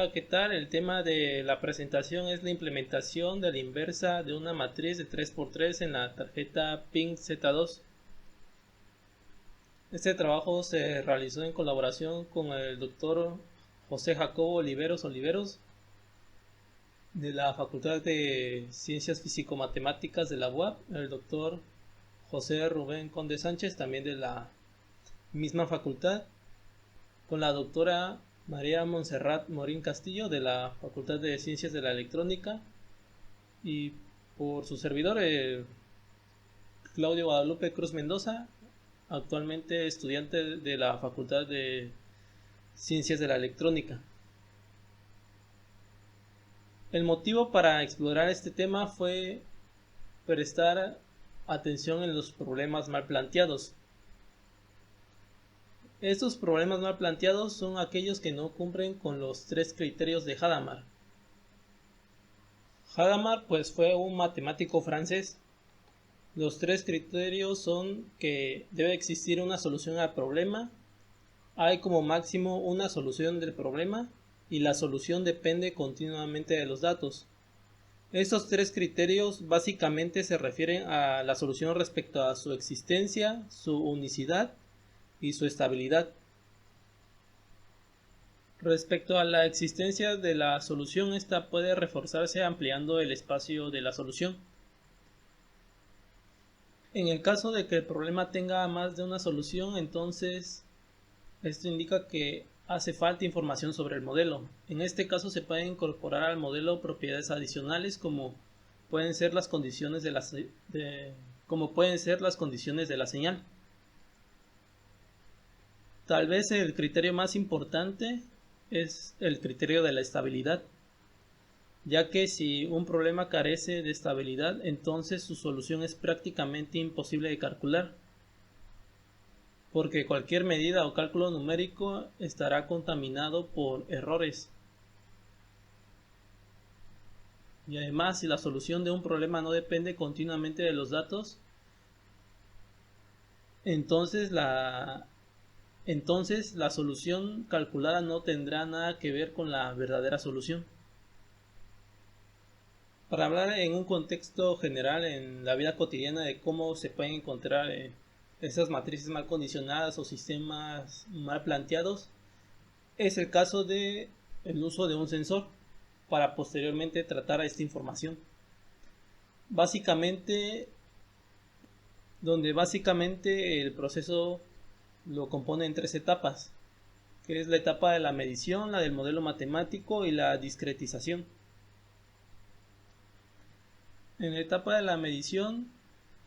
Hola, ¿qué tal? El tema de la presentación es la implementación de la inversa de una matriz de 3x3 en la tarjeta PIN Z2. Este trabajo se realizó en colaboración con el doctor José Jacobo Oliveros de la Facultad de Ciencias Físico-Matemáticas de la UAP, el doctor José Rubén Conde Sánchez, también de la misma facultad, con la doctora María Montserrat Morín Castillo de la Facultad de Ciencias de la Electrónica y por su servidor Claudio Guadalupe Cruz Mendoza, actualmente estudiante de la Facultad de Ciencias de la Electrónica. El motivo para explorar este tema fue prestar atención en los problemas mal planteados. Estos problemas mal planteados son aquellos que no cumplen con los tres criterios de Hadamard. Hadamard pues fue un matemático francés. Los tres criterios son que debe existir una solución al problema, hay como máximo una solución del problema y la solución depende continuamente de los datos. Estos tres criterios básicamente se refieren a la solución respecto a su existencia, su unicidad y su estabilidad. Respecto a la existencia de la solución, esta puede reforzarse ampliando el espacio de la solución. En el caso de que el problema tenga más de una solución, entonces esto indica que hace falta información sobre el modelo. En este caso se pueden incorporar al modelo propiedades adicionales como pueden ser las condiciones de la señal. Tal vez el criterio más importante es el criterio de la estabilidad, ya que si un problema carece de estabilidad, entonces su solución es prácticamente imposible de calcular, porque cualquier medida o cálculo numérico estará contaminado por errores. Y además, si la solución de un problema no depende continuamente de los datos, entonces la solución calculada no tendrá nada que ver con la verdadera solución. Para hablar en un contexto general en la vida cotidiana de cómo se pueden encontrar esas matrices mal condicionadas o sistemas mal planteados, es el caso de el uso de un sensor para posteriormente tratar a esta información. Básicamente el proceso lo compone en tres etapas, que es la etapa de la medición, la del modelo matemático y la discretización. En la etapa de la medición,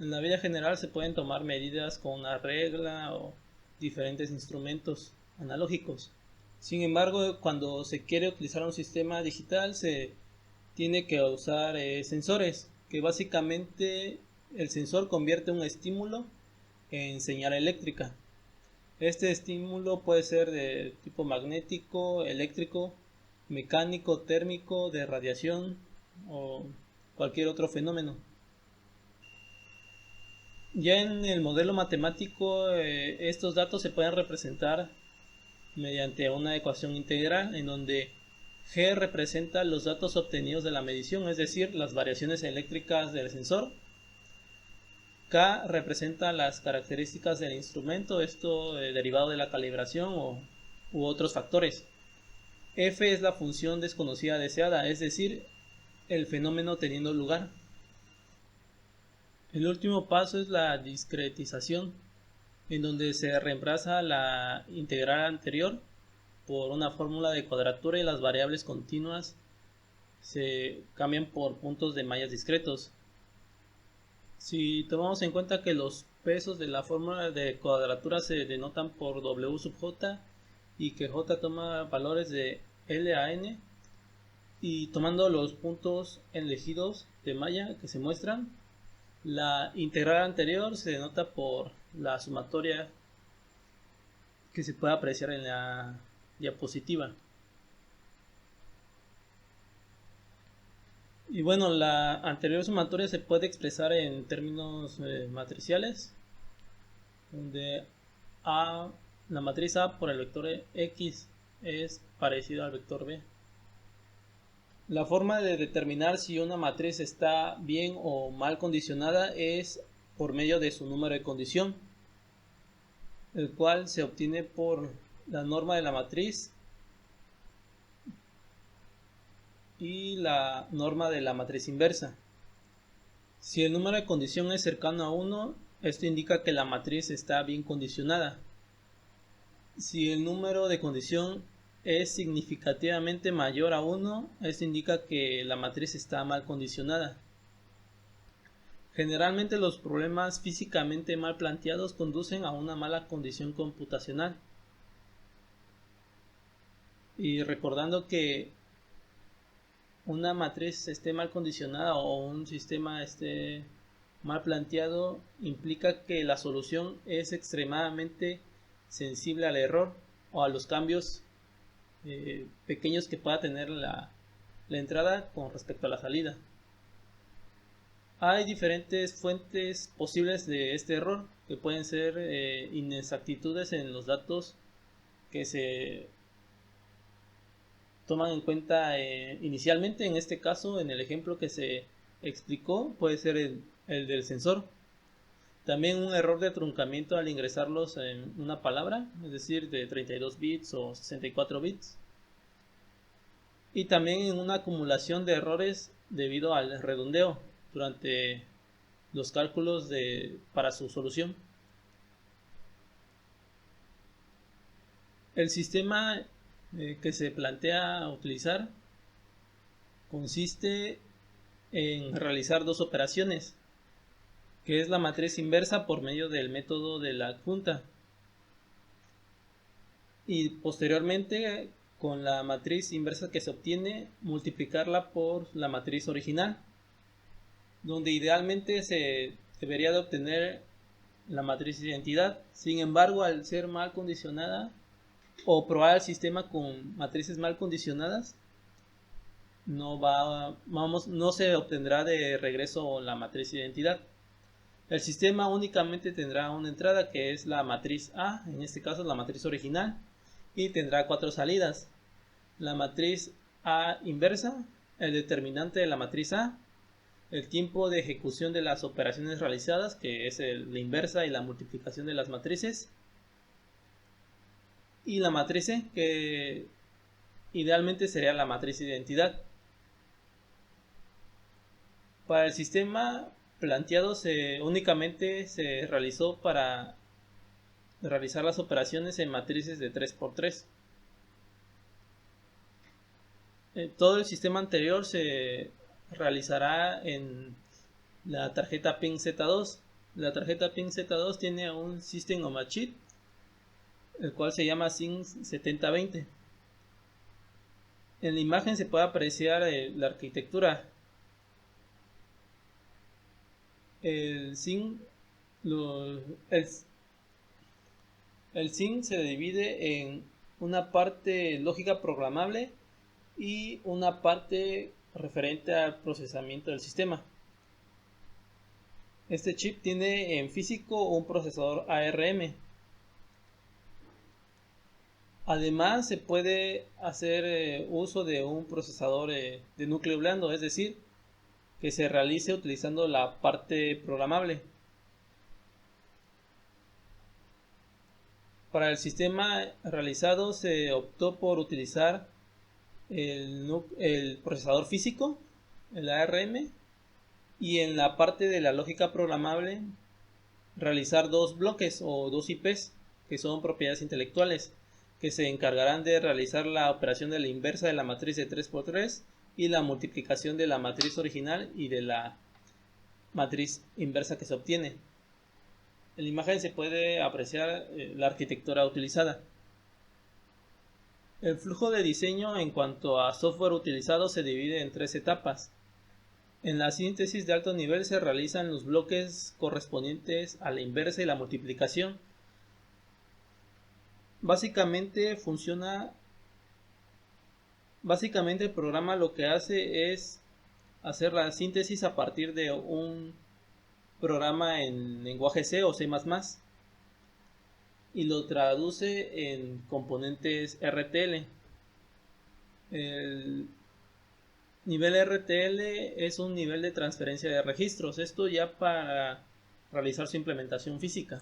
en la vida general se pueden tomar medidas con una regla o diferentes instrumentos analógicos. Sin embargo, cuando se quiere utilizar un sistema digital se tiene que usar sensores, que básicamente el sensor convierte un estímulo en señal eléctrica. Este estímulo puede ser de tipo magnético, eléctrico, mecánico, térmico, de radiación o cualquier otro fenómeno. Ya en el modelo matemático estos datos se pueden representar mediante una ecuación integral en donde G representa los datos obtenidos de la medición, es decir, las variaciones eléctricas del sensor. K representa las características del instrumento, esto derivado de la calibración u otros factores. F es la función desconocida deseada, es decir, el fenómeno teniendo lugar. El último paso es la discretización, en donde se reemplaza la integral anterior por una fórmula de cuadratura y las variables continuas se cambian por puntos de mallas discretos. Si tomamos en cuenta que los pesos de la fórmula de cuadratura se denotan por W sub J y que J toma valores de L a N, y tomando los puntos elegidos de malla que se muestran, la integral anterior se denota por la sumatoria que se puede apreciar en la diapositiva. Y bueno, la anterior sumatoria se puede expresar en términos matriciales, donde la matriz A por el vector X es parecido al vector B. La forma de determinar si una matriz está bien o mal condicionada es por medio de su número de condición, el cual se obtiene por la norma de la matriz y la norma de la matriz inversa. Si el número de condición es cercano a 1, esto indica que la matriz está bien condicionada. Si el número de condición es significativamente mayor a 1, esto indica que la matriz está mal condicionada. Generalmente los problemas físicamente mal planteados conducen a una mala condición computacional. Y recordando que una matriz esté mal condicionada o un sistema esté mal planteado implica que la solución es extremadamente sensible al error o a los cambios pequeños que pueda tener la entrada con respecto a la salida. Hay diferentes fuentes posibles de este error, que pueden ser inexactitudes en los datos que se toman en cuenta inicialmente. En este caso, en el ejemplo que se explicó, puede ser el del sensor. También un error de truncamiento al ingresarlos en una palabra, es decir, de 32 bits o 64 bits. Y también en una acumulación de errores debido al redondeo durante los cálculos para su solución. El sistema que se plantea utilizar consiste en realizar dos operaciones, que es la matriz inversa por medio del método de la adjunta, y posteriormente con la matriz inversa que se obtiene multiplicarla por la matriz original, donde idealmente se debería de obtener la matriz de identidad. Sin embargo, al ser mal condicionada o probar el sistema con matrices mal condicionadas, no se obtendrá de regreso la matriz de identidad. El sistema únicamente tendrá una entrada, que es la matriz A, en este caso la matriz original, y tendrá 4 salidas: la matriz A inversa, el determinante de la matriz A, el tiempo de ejecución de las operaciones realizadas, que es la inversa y la multiplicación de las matrices, y la matriz C, que idealmente sería la matriz de identidad. Para el sistema planteado únicamente se realizó para realizar las operaciones en matrices de 3×3. Todo el sistema anterior se realizará en la tarjeta PIN Z2. La tarjeta PIN Z2 tiene un System on a Chip, el cual se llama SIN7020. En la imagen se puede apreciar la arquitectura. El SIN se divide en una parte lógica programable y una parte referente al procesamiento del sistema. Este chip tiene en físico un procesador ARM. Además, se puede hacer uso de un procesador de núcleo blando, es decir, que se realice utilizando la parte programable. Para el sistema realizado se optó por utilizar el procesador físico, el ARM, y en la parte de la lógica programable realizar dos bloques o dos IPs, que son propiedades intelectuales, que se encargarán de realizar la operación de la inversa de la matriz de 3×3 y la multiplicación de la matriz original y de la matriz inversa que se obtiene. En la imagen se puede apreciar la arquitectura utilizada. El flujo de diseño en cuanto a software utilizado se divide en 3 etapas. En la síntesis de alto nivel se realizan los bloques correspondientes a la inversa y la multiplicación. Básicamente el programa lo que hace es hacer la síntesis a partir de un programa en lenguaje C o C++ y lo traduce en componentes RTL. Nivel RTL es un nivel de transferencia de registros, esto ya para realizar su implementación física.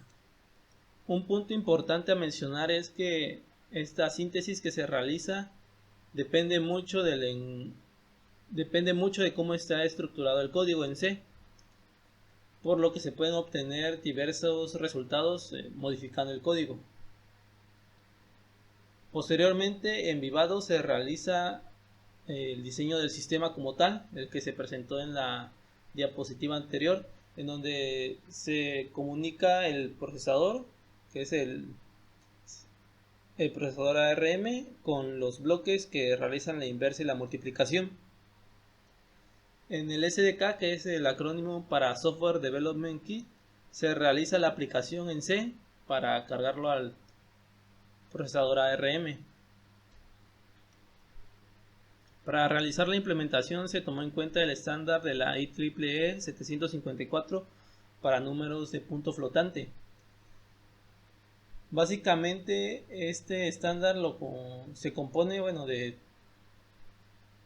Un punto importante a mencionar es que esta síntesis que se realiza depende mucho de cómo está estructurado el código en C, por lo que se pueden obtener diversos resultados modificando el código. Posteriormente, en Vivado se realiza el diseño del sistema como tal, el que se presentó en la diapositiva anterior, en donde se comunica el procesador, que es el procesador ARM, con los bloques que realizan la inversa y la multiplicación. En el SDK, que es el acrónimo para Software Development Kit, se realiza la aplicación en C para cargarlo al procesador ARM. Para realizar la implementación se tomó en cuenta el estándar de la IEEE 754 para números de punto flotante. Básicamente este estándar se compone de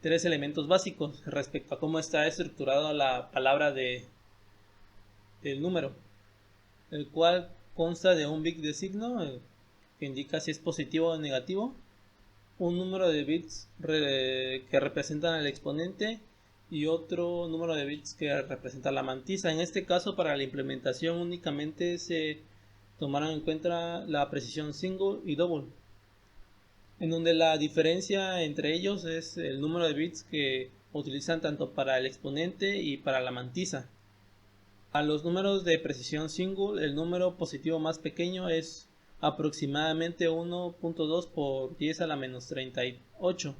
tres elementos básicos respecto a cómo está estructurada la palabra del número, el cual consta de un bit de signo que indica si es positivo o negativo, un número de bits que representan el exponente y otro número de bits que representa la mantisa. En este caso, para la implementación únicamente se tomaron en cuenta la precisión single y double, en donde la diferencia entre ellos es el número de bits que utilizan tanto para el exponente y para la mantisa. A los números de precisión single, el número positivo más pequeño es aproximadamente 1.2 por 10 a la menos 38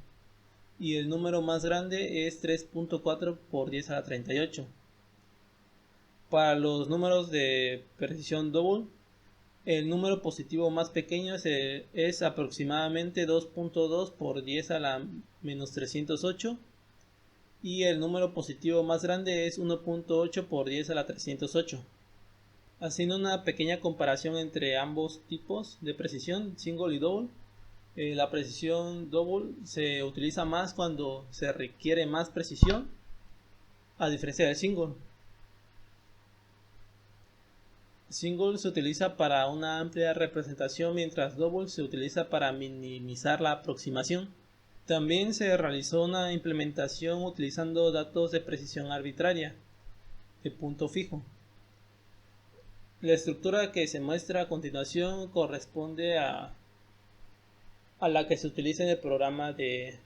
y el número más grande es 3.4 por 10 a la 38. Para los números de precisión double, el número positivo más pequeño es aproximadamente 2.2 por 10 a la menos 308 y el número positivo más grande es 1.8 por 10 a la 308. Haciendo una pequeña comparación entre ambos tipos de precisión, single y double, la precisión double se utiliza más cuando se requiere más precisión, a diferencia del single. Single se utiliza para una amplia representación, mientras double se utiliza para minimizar la aproximación. También se realizó una implementación utilizando datos de precisión arbitraria, de punto fijo. La estructura que se muestra a continuación corresponde a la que se utiliza en el programa de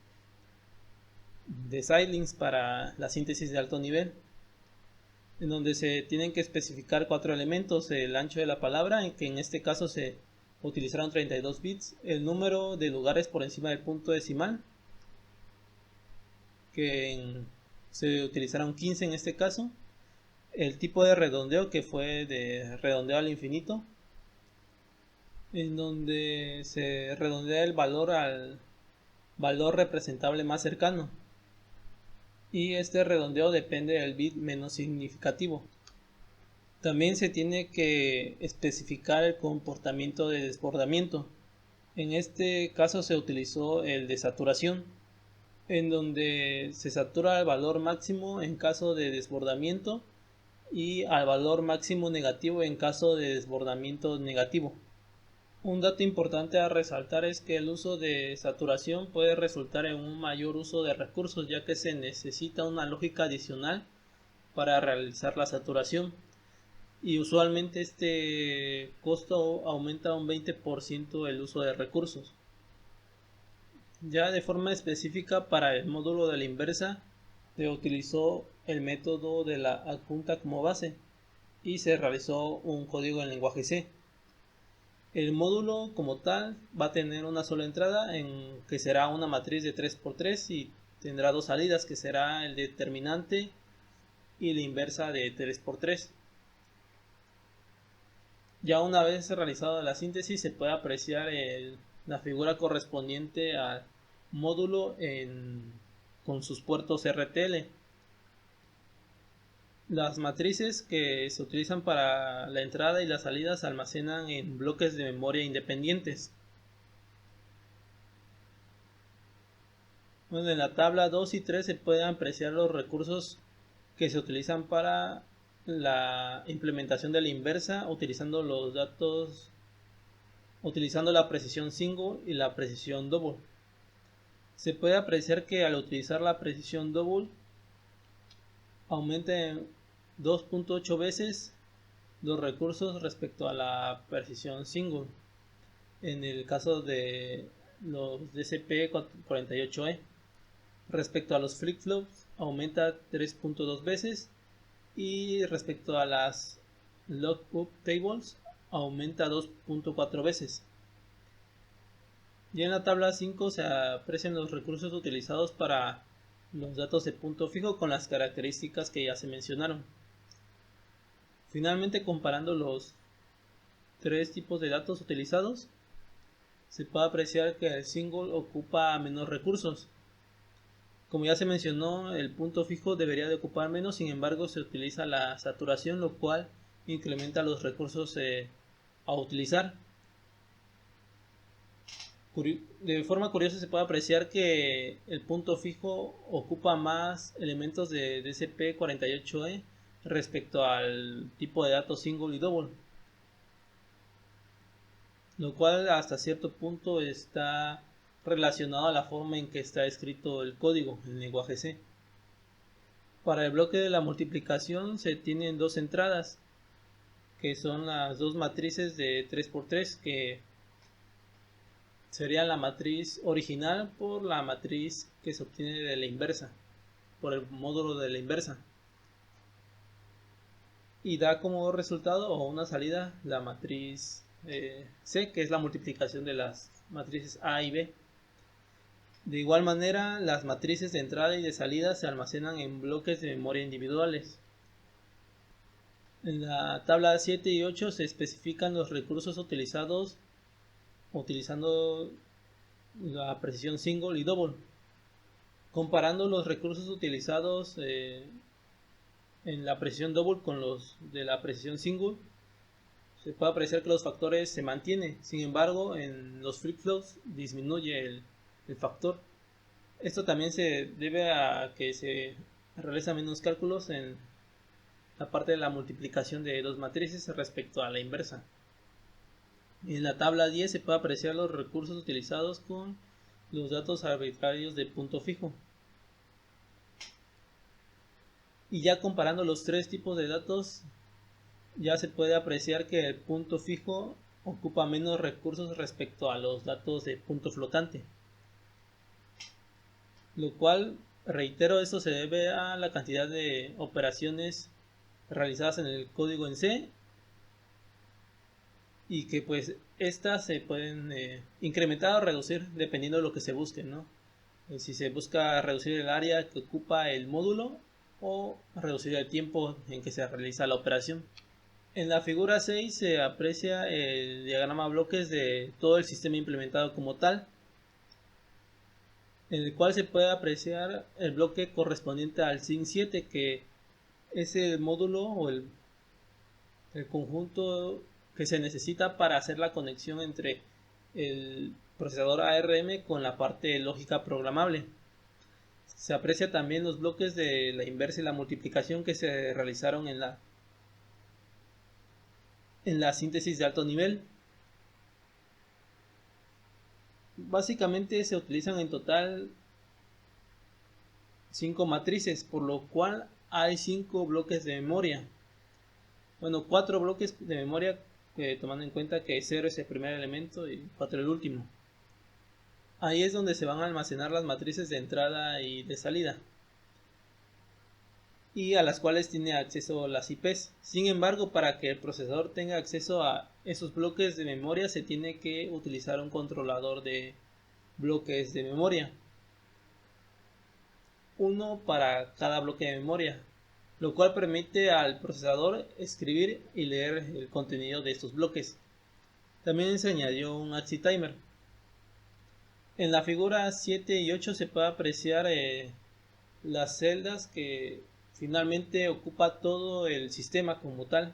Xilinx para la síntesis de alto nivel, en donde se tienen que especificar 4 elementos: el ancho de la palabra, en que en este caso se utilizaron 32 bits, el número de lugares por encima del punto decimal, que se utilizaron 15 en este caso, el tipo de redondeo, que fue de redondeo al infinito, en donde se redondea el valor al valor representable más cercano, y este redondeo depende del bit menos significativo. También se tiene que especificar el comportamiento de desbordamiento. En este caso se utilizó el de saturación, en donde se satura al valor máximo en caso de desbordamiento y al valor máximo negativo en caso de desbordamiento negativo. Un dato importante a resaltar es que el uso de saturación puede resultar en un mayor uso de recursos, ya que se necesita una lógica adicional para realizar la saturación, y usualmente este costo aumenta un 20% el uso de recursos. Ya de forma específica, para el módulo de la inversa se utilizó el método de la adjunta como base y se realizó un código en lenguaje C. El módulo como tal va a tener una sola entrada, en que será una matriz de 3×3, y tendrá dos salidas, que será el determinante y la inversa de 3×3. Ya una vez realizada la síntesis, se puede apreciar la figura correspondiente al módulo con sus puertos RTL. Las matrices que se utilizan para la entrada y la salida se almacenan en bloques de memoria independientes. Bueno, en la tabla 2 y 3 se pueden apreciar los recursos que se utilizan para la implementación de la inversa, utilizando los datos, utilizando la precisión single y la precisión double. Se puede apreciar que al utilizar la precisión double aumenta en 2.8 veces los recursos respecto a la precisión single. En el caso de los DCP48E, respecto a los flip-flops aumenta 3.2 veces y respecto a las lookup tables aumenta 2.4 veces. Y en la tabla 5 se aprecian los recursos utilizados para los datos de punto fijo con las características que ya se mencionaron. Finalmente, comparando los tres tipos de datos utilizados, se puede apreciar que el single ocupa menos recursos. Como ya se mencionó, el punto fijo debería de ocupar menos, sin embargo se utiliza la saturación, lo cual incrementa los recursos a utilizar. De forma curiosa se puede apreciar que el punto fijo ocupa más elementos de DCP48E respecto al tipo de datos single y double, lo cual hasta cierto punto está relacionado a la forma en que está escrito el código en el lenguaje C. Para el bloque de la multiplicación se tienen dos entradas, que son las dos matrices de 3×3, que sería la matriz original por la matriz que se obtiene de la inversa, por el módulo de la inversa. Y da como resultado o una salida la matriz C, que es la multiplicación de las matrices A y B. De igual manera, las matrices de entrada y de salida se almacenan en bloques de memoria individuales. En la tabla 7 y 8 se especifican los recursos utilizados utilizando la precisión single y double. Comparando los recursos utilizados en la precisión double con los de la precisión single, se puede apreciar que los factores se mantienen. Sin embargo, en los flip-flops disminuye el factor. Esto también se debe a que se realizan menos cálculos en la parte de la multiplicación de dos matrices respecto a la inversa. En la tabla 10 se puede apreciar los recursos utilizados con los datos arbitrarios de punto fijo. Y ya comparando los tres tipos de datos, ya se puede apreciar que el punto fijo ocupa menos recursos respecto a los datos de punto flotante. Lo cual, reitero, esto se debe a la cantidad de operaciones realizadas en el código en C, y que pues estas se pueden incrementar o reducir dependiendo de lo que se busque, ¿no? Si se busca reducir el área que ocupa el módulo o reducir el tiempo en que se realiza la operación. En la figura 6 se aprecia el diagrama bloques de todo el sistema implementado como tal, en el cual se puede apreciar el bloque correspondiente al SIN7, que es el módulo o el conjunto que se necesita para hacer la conexión entre el procesador ARM con la parte lógica programable. Se aprecia también los bloques de la inversa y la multiplicación que se realizaron en la síntesis de alto nivel. Básicamente se utilizan en total 5 matrices, por lo cual hay 5 bloques de memoria. Bueno, 4 bloques de memoria, tomando en cuenta que 0 es el primer elemento y 4 el último. Ahí es donde se van a almacenar las matrices de entrada y de salida, y a las cuales tiene acceso las IPs. Sin embargo, para que el procesador tenga acceso a esos bloques de memoria, se tiene que utilizar un controlador de bloques de memoria, uno para cada bloque de memoria, lo cual permite al procesador escribir y leer el contenido de estos bloques. También se añadió un AXI timer. En la figura 7 y 8 se puede apreciar las celdas que finalmente ocupa todo el sistema como tal.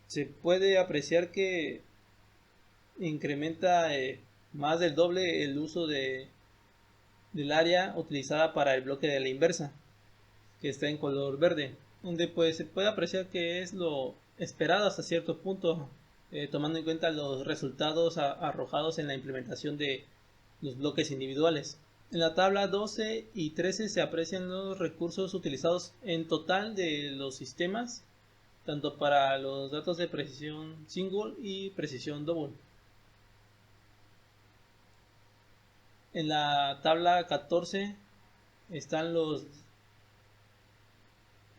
Se puede apreciar que incrementa más del doble el uso de del área utilizada para el bloque de la inversa, que está en color verde, donde pues se puede apreciar que es lo esperado hasta cierto punto, tomando en cuenta los resultados arrojados en la implementación de los bloques individuales. En la tabla 12 y 13 se aprecian los recursos utilizados en total de los sistemas, tanto para los datos de precisión single y precisión double. En la tabla 14 están los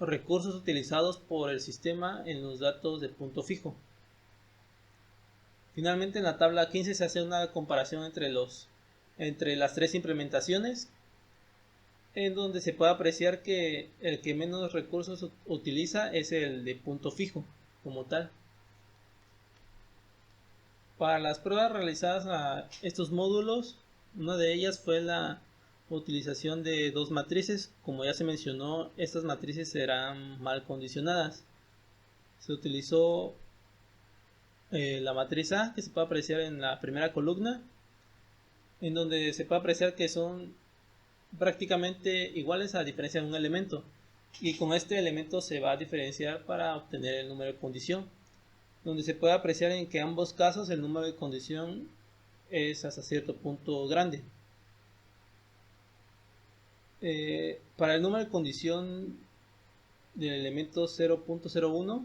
recursos utilizados por el sistema en los datos de punto fijo. Finalmente, en la tabla 15 se hace una comparación entre las tres implementaciones, en donde se puede apreciar que el que menos recursos utiliza es el de punto fijo como tal. Para las pruebas realizadas a estos módulos, una de ellas fue la utilización de dos matrices. Como ya se mencionó, estas matrices serán mal condicionadas. Se utilizó la matriz A, que se puede apreciar en la primera columna, en donde se puede apreciar que son prácticamente iguales a diferencia de un elemento, y con este elemento se va a diferenciar para obtener el número de condición, donde se puede apreciar en que en ambos casos el número de condición es hasta cierto punto grande. Para el número de condición del elemento 0.01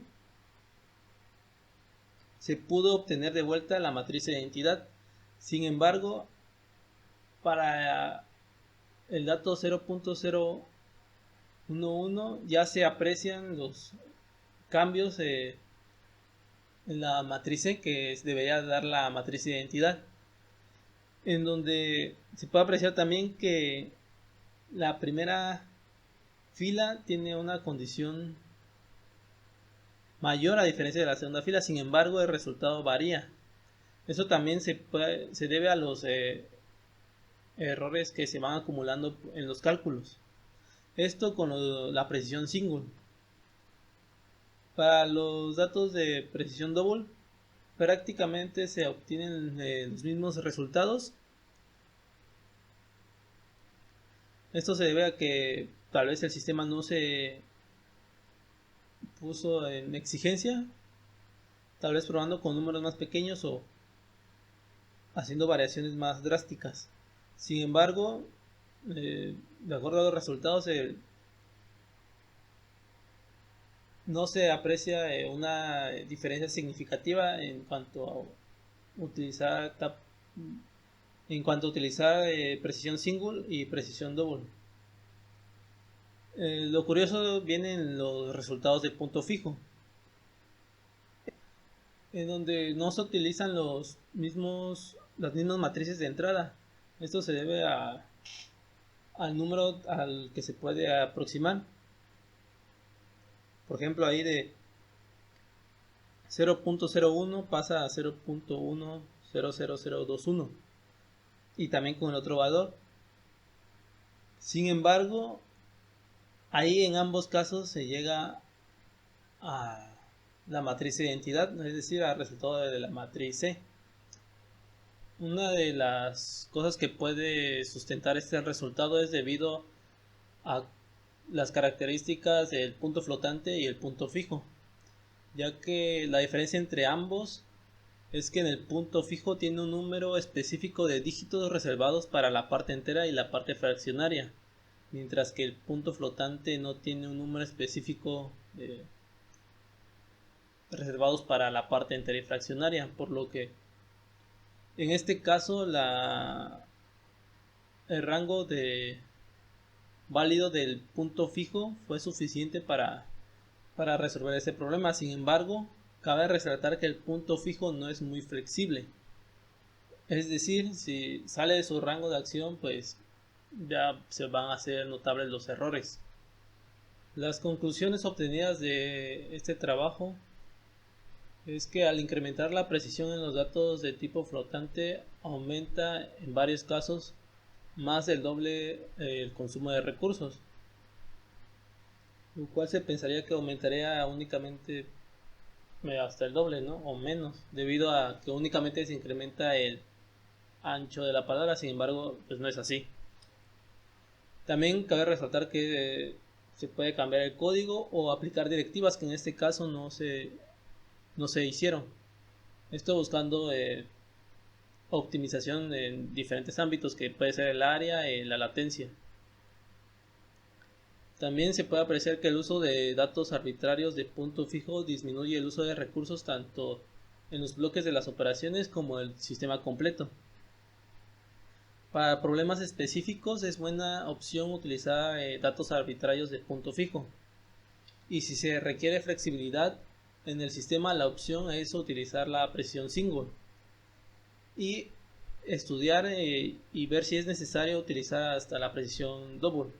se pudo obtener de vuelta la matriz de identidad. Sin embargo, para el dato 0.011 ya se aprecian los cambios en la matriz que debería dar la matriz de identidad, en donde se puede apreciar también que la primera fila tiene una condición mayor a diferencia de la segunda fila. Sin embargo, el resultado varía. Eso también se debe a los errores que se van acumulando en los cálculos. Esto con la precisión single. Para los datos de precisión double, prácticamente se obtienen los mismos resultados. Esto se debe a que tal vez el sistema no se puso en exigencia, tal vez probando con números más pequeños o haciendo variaciones más drásticas. Sin embargo, de acuerdo a los resultados, no se aprecia una diferencia significativa en cuanto a utilizar precisión single y precisión double. Lo curioso viene en los resultados de punto fijo, en donde no se utilizan las mismas matrices de entrada. Esto se debe al número al que se puede aproximar. Por ejemplo, ahí de 0.01 pasa a 0.100021, y también con el otro valor. Sin embargo, ahí en ambos casos se llega a la matriz de identidad, es decir, al resultado de la matriz C. Una de las cosas que puede sustentar este resultado es debido a las características del punto flotante y el punto fijo, ya que la diferencia entre ambos es que en el punto fijo tiene un número específico de dígitos reservados para la parte entera y la parte fraccionaria, mientras que el punto flotante no tiene un número específico reservados para la parte entera y fraccionaria, por lo que en este caso el rango válido del punto fijo fue suficiente para resolver este problema. Sin embargo, cabe resaltar que el punto fijo no es muy flexible, es decir, si sale de su rango de acción, pues ya se van a hacer notables los errores. Las conclusiones obtenidas de este trabajo es que al incrementar la precisión en los datos de tipo flotante aumenta en varios casos más del doble el consumo de recursos, lo cual se pensaría que aumentaría únicamente hasta el doble, ¿no? O menos, debido a que únicamente se incrementa el ancho de la palabra. Sin embargo, pues no es así. También cabe resaltar que se puede cambiar el código o aplicar directivas que en este caso no se hicieron. Esto buscando optimización en diferentes ámbitos que puede ser el área y la latencia. También se puede apreciar que el uso de datos arbitrarios de punto fijo disminuye el uso de recursos tanto en los bloques de las operaciones como el sistema completo. Para problemas específicos es buena opción utilizar datos arbitrarios de punto fijo. Y si se requiere flexibilidad en el sistema, la opción es utilizar la precisión single. Y estudiar y ver si es necesario utilizar hasta la precisión double.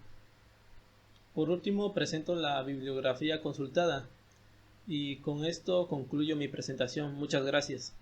Por último, presento la bibliografía consultada y con esto concluyo mi presentación. Muchas gracias.